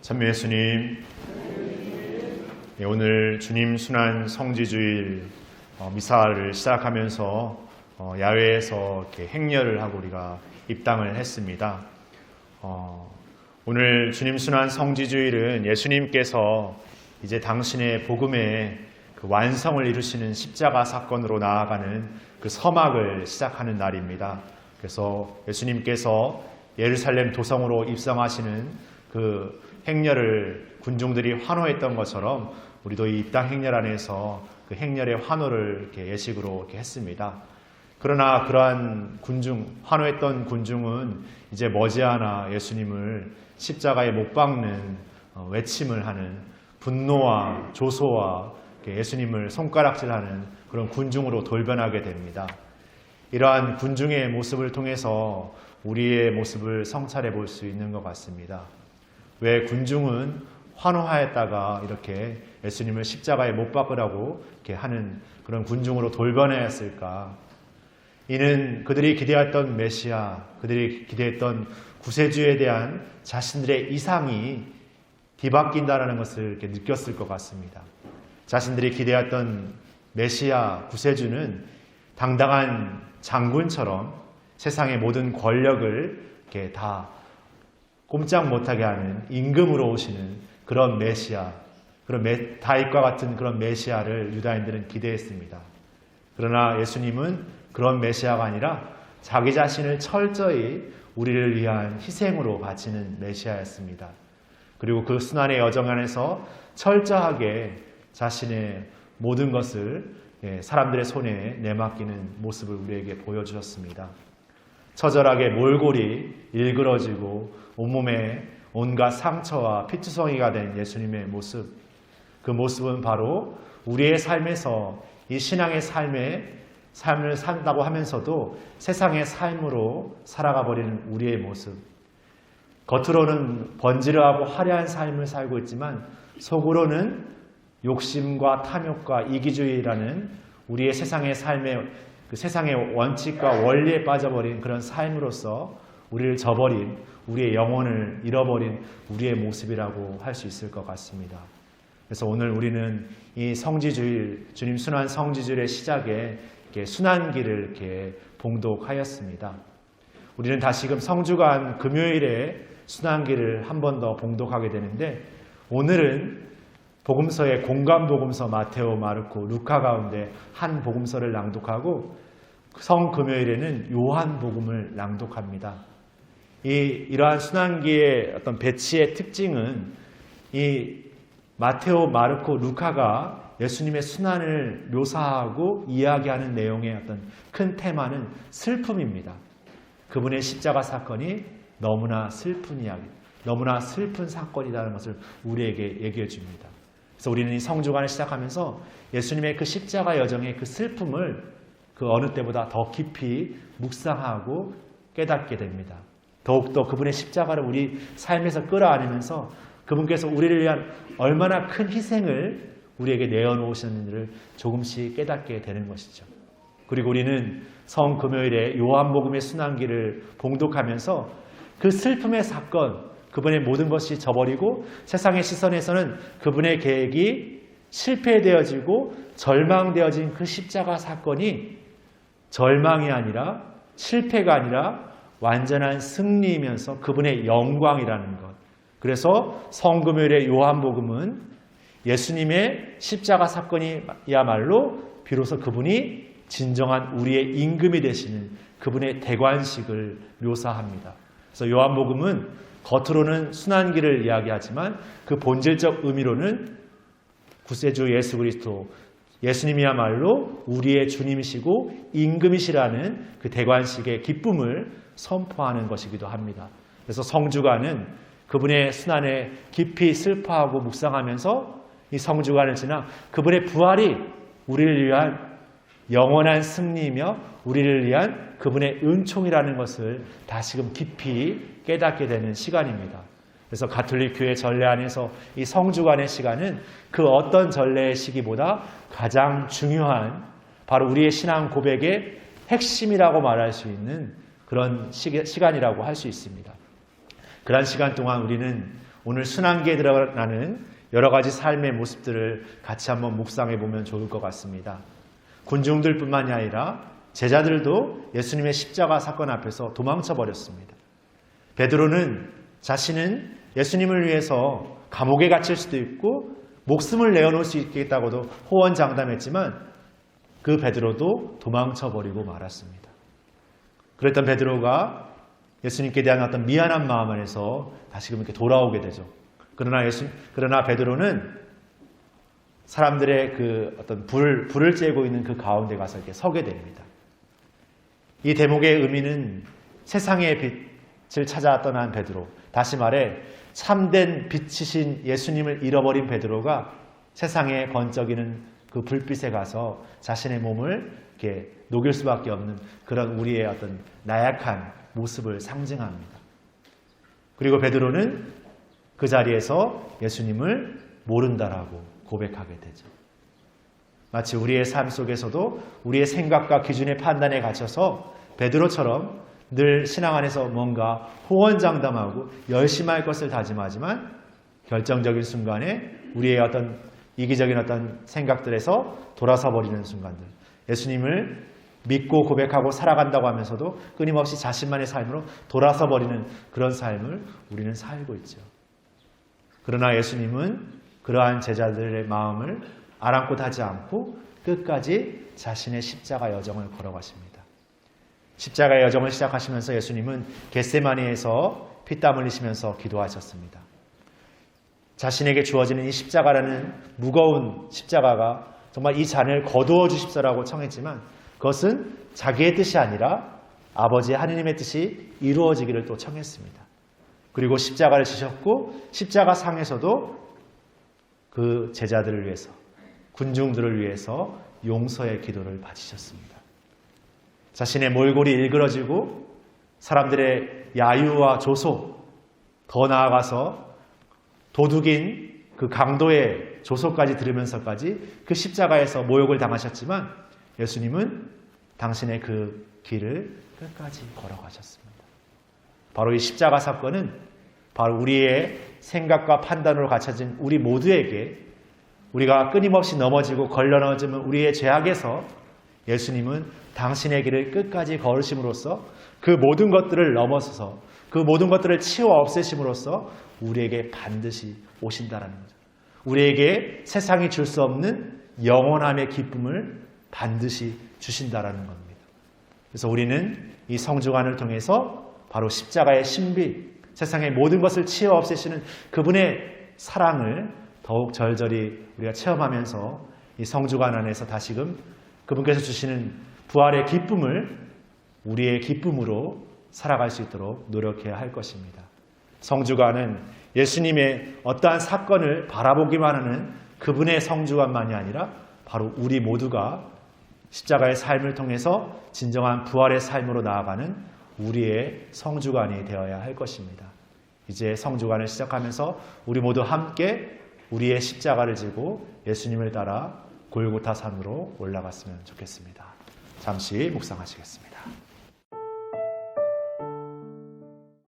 참미 예수님, 오늘 주님 순환 성지주일 미사를 시작하면서 야외에서 이렇게 행렬을 하고 우리가 입당을 했습니다. 오늘 주님 순환 성지주일은 예수님께서 이제 당신의 복음의 그 완성을 이루시는 십자가 사건으로 나아가는 그 서막을 시작하는 날입니다. 그래서 예수님께서 예루살렘 도성으로 입성하시는 그 행렬을 군중들이 환호했던 것처럼 우리도 이 입당 행렬 안에서 그 행렬의 환호를 이렇게 예식으로 이렇게 했습니다. 그러나 그러한 환호했던 군중은 이제 머지않아 예수님을 십자가에 못 박는 외침을 하는 분노와 조소와 예수님을 손가락질하는 그런 군중으로 돌변하게 됩니다. 이러한 군중의 모습을 통해서 우리의 모습을 성찰해 볼 수 있는 것 같습니다. 왜 군중은 환호하였다가 이렇게 예수님을 십자가에 못 박으라고 이렇게 하는 그런 군중으로 돌변하였을까? 이는 그들이 기대했던 메시아, 그들이 기대했던 구세주에 대한 자신들의 이상이 뒤바뀐다는 것을 이렇게 느꼈을 것 같습니다. 자신들이 기대했던 메시아, 구세주는 당당한 장군처럼 세상의 모든 권력을 이렇게 다 꼼짝 못하게 하는 임금으로 오시는 그런 메시아, 그런 다윗과 같은 그런 메시아를 유다인들은 기대했습니다. 그러나 예수님은 그런 메시아가 아니라 자기 자신을 철저히 우리를 위한 희생으로 바치는 메시아였습니다. 그리고 그 순환의 여정 안에서 철저하게 자신의 모든 것을 사람들의 손에 내맡기는 모습을 우리에게 보여주셨습니다. 처절하게 몰골이 일그러지고 온몸에 온갖 상처와 피투성이가 된 예수님의 모습, 그 모습은 바로 우리의 삶에서 이 신앙의 삶을 산다고 하면서도 세상의 삶으로 살아가 버리는 우리의 모습, 겉으로는 번지르하고 화려한 삶을 살고 있지만 속으로는 욕심과 탐욕과 이기주의라는 우리의 세상의 삶의 그 세상의 원칙과 원리에 빠져버린 그런 삶으로서 우리를 저버린, 우리의 영혼을 잃어버린 우리의 모습이라고 할 수 있을 것 같습니다. 그래서 오늘 우리는 이 성지주일, 주님 순환 성지주일의 시작에 이렇게 순환기를 이렇게 봉독하였습니다. 우리는 다시금 성주간 금요일에 순환기를 한 번 더 봉독하게 되는데, 오늘은 복음서의 공관복음서 마테오, 마르코, 루카 가운데 한 복음서를 낭독하고 성금요일에는 요한복음을 낭독합니다. 이러한 순환기의 어떤 배치의 특징은 이 마테오, 마르코, 루카가 예수님의 순환을 묘사하고 이야기하는 내용의 어떤 큰 테마는 슬픔입니다. 그분의 십자가 사건이 너무나 슬픈 이야기, 너무나 슬픈 사건이라는 것을 우리에게 얘기해 줍니다. 그래서 우리는 이 성주간을 시작하면서 예수님의 그 십자가 여정의 그 슬픔을 그 어느 때보다 더 깊이 묵상하고 깨닫게 됩니다. 더욱더 그분의 십자가를 우리 삶에서 끌어안으면서 그분께서 우리를 위한 얼마나 큰 희생을 우리에게 내어놓으셨는지를 조금씩 깨닫게 되는 것이죠. 그리고 우리는 성금요일에 요한복음의 순환기를 봉독하면서 그 슬픔의 사건, 그분의 모든 것이 저버리고 세상의 시선에서는 그분의 계획이 실패되어지고 절망되어진 그 십자가 사건이 절망이 아니라 실패가 아니라 완전한 승리이면서 그분의 영광이라는 것. 그래서 성금요일의 요한복음은 예수님의 십자가 사건이야말로 비로소 그분이 진정한 우리의 임금이 되시는 그분의 대관식을 묘사합니다. 그래서 요한복음은 겉으로는 순환기를 이야기하지만 그 본질적 의미로는 구세주 예수 그리스도, 예수님이야말로 우리의 주님이시고 임금이시라는 그 대관식의 기쁨을 선포하는 것이기도 합니다. 그래서 성주간은 그분의 순환에 깊이 슬퍼하고 묵상하면서 이 성주간을 지나 그분의 부활이 우리를 위한 영원한 승리이며 우리를 위한 그분의 은총이라는 것을 다시금 깊이 깨닫게 되는 시간입니다. 그래서 가톨릭 교회 전례 안에서 이 성주간의 시간은 그 어떤 전례의 시기보다 가장 중요한, 바로 우리의 신앙 고백의 핵심이라고 말할 수 있는 그런 시간이라고 할 수 있습니다. 그런 시간 동안 우리는 오늘 순환기에 드러나는 여러 가지 삶의 모습들을 같이 한번 묵상해 보면 좋을 것 같습니다. 군중들뿐만이 아니라 제자들도 예수님의 십자가 사건 앞에서 도망쳐 버렸습니다. 베드로는 자신은 예수님을 위해서 감옥에 갇힐 수도 있고 목숨을 내어놓을 수 있겠다고도 호언장담했지만 그 베드로도 도망쳐 버리고 말았습니다. 그랬던 베드로가 예수님께 대한 어떤 미안한 마음 안에서 다시금 이렇게 돌아오게 되죠. 그러나 베드로는 사람들의 그 어떤 불을 쬐고 있는 그 가운데 가서 이렇게 서게 됩니다. 이 대목의 의미는 세상의 빛을 찾아 떠난 베드로, 다시 말해 참된 빛이신 예수님을 잃어버린 베드로가 세상에 번쩍이는 그 불빛에 가서 자신의 몸을 이렇게 녹일 수밖에 없는 그런 우리의 어떤 나약한 모습을 상징합니다. 그리고 베드로는 그 자리에서 예수님을 모른다라고 고백하게 되죠. 마치 우리의 삶 속에서도 우리의 생각과 기준의 판단에 갇혀서 베드로처럼 늘 신앙 안에서 뭔가 호언장담하고 열심히 할 것을 다짐하지만 결정적인 순간에 우리의 어떤 이기적인 어떤 생각들에서 돌아서 버리는 순간들, 예수님을 믿고 고백하고 살아간다고 하면서도 끊임없이 자신만의 삶으로 돌아서 버리는 그런 삶을 우리는 살고 있죠. 그러나 예수님은 그러한 제자들의 마음을 아랑곳하지 않고 끝까지 자신의 십자가 여정을 걸어가십니다. 십자가의 여정을 시작하시면서 예수님은 겟세마니에서 피땀 흘리시면서 기도하셨습니다. 자신에게 주어지는 이 십자가라는 무거운 십자가가 정말 이 잔을 거두어 주십사라고 청했지만 그것은 자기의 뜻이 아니라 아버지 하느님의 뜻이 이루어지기를 또 청했습니다. 그리고 십자가를 지셨고 십자가 상에서도 그 제자들을 위해서, 군중들을 위해서 용서의 기도를 바치셨습니다. 자신의 몰골이 일그러지고 사람들의 야유와 조소, 더 나아가서 도둑인 그 강도의 조소까지 들으면서까지 그 십자가에서 모욕을 당하셨지만 예수님은 당신의 그 길을 끝까지 걸어가셨습니다. 바로 이 십자가 사건은 바로 우리의 생각과 판단으로 갖춰진 우리 모두에게 우리가 끊임없이 넘어지고 걸러넘어지는 우리의 죄악에서 예수님은 당신의 길을 끝까지 걸으심으로써 그 모든 것들을 넘어서서 그 모든 것들을 치워 없애심으로써 우리에게 반드시 오신다라는 거죠. 우리에게 세상이 줄 수 없는 영원함의 기쁨을 반드시 주신다라는 겁니다. 그래서 우리는 이 성주간을 통해서 바로 십자가의 신비, 세상의 모든 것을 치워 없애시는 그분의 사랑을 더욱 절절히 우리가 체험하면서 이 성주간 안에서 다시금 그분께서 주시는 부활의 기쁨을 우리의 기쁨으로 살아갈 수 있도록 노력해야 할 것입니다. 성주간은 예수님의 어떠한 사건을 바라보기만 하는 그분의 성주간만이 아니라 바로 우리 모두가 십자가의 삶을 통해서 진정한 부활의 삶으로 나아가는 우리의 성주간이 되어야 할 것입니다. 이제 성주간을 시작하면서 우리 모두 함께 우리의 십자가를 지고 예수님을 따라 골고타 산으로 올라갔으면 좋겠습니다. 잠시 묵상하시겠습니다.